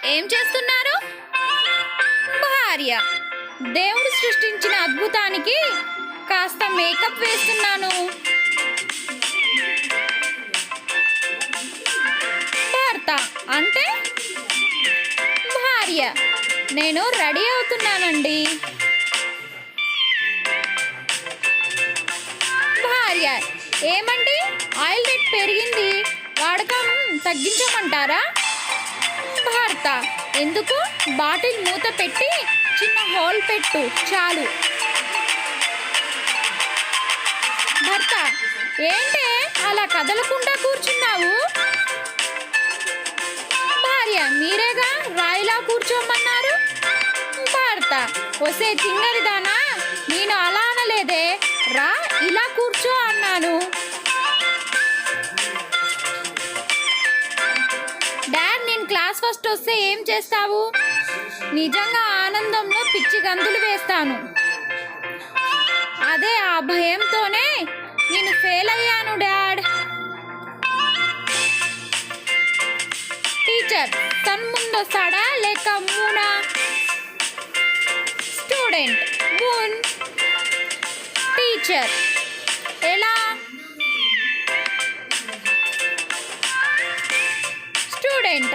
ఏం చేస్తున్నారు? భార్య. దేవుడు సృష్టించిన అద్భుతానికి కాస్త మేకప్ వేస్తున్నాను. భర్త అంటే భార్య. నేను రెడీ అవుతున్నానండి. భార్య. ఏమండి, ఆయిల్ రేట్ పెరిగింది, వాడకం తగ్గించమంటారా? భర్త. ఎందుకు? బాటిల్ మూత పెట్టి చిన్న హోల్ పెట్టు చాలు. భర్త. ఏంటే అలా కదలకుండా కూర్చున్నావు? భార్య. మీరేగా రాయిలా కూర్చోమన్నారు. భర్త. వసే తింగరిదానా, నేను అలా అనలేదే, రా ఇలా కూర్చో అన్నాను. డాడ్, నేను క్లాస్ ఫస్ట్ వస్తే ఏం చేస్తావు? నిజంగా ఆనందంలో పిచ్చి గంతులు వేస్తాను. అదే ఆ భయంతోనే నేను ఫెయిల్ అయ్యాను డాడ్. టీచర్. సన్ ముందొస్తాడా లేక మూనా? స్టూడెంట్. మూన్. టీచర్. ఎలా? స్టూడెంట్.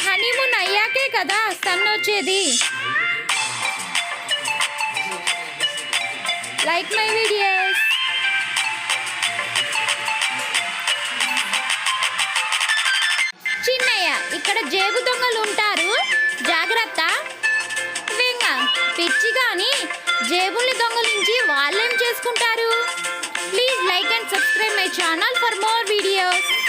హనీమూన్ అయ్యాకే కదా సన్ వచ్చేది. Like my videos. చిన్నయ్య. ఇక్కడ జేబు దొంగలు ఉంటారు, జాగ్రత్త. వెంగ. పిచ్చి కానీ జేబుల్ని దొంగలించి వాళ్ళేం చేసుకుంటారు? Please like and subscribe my channel for more videos.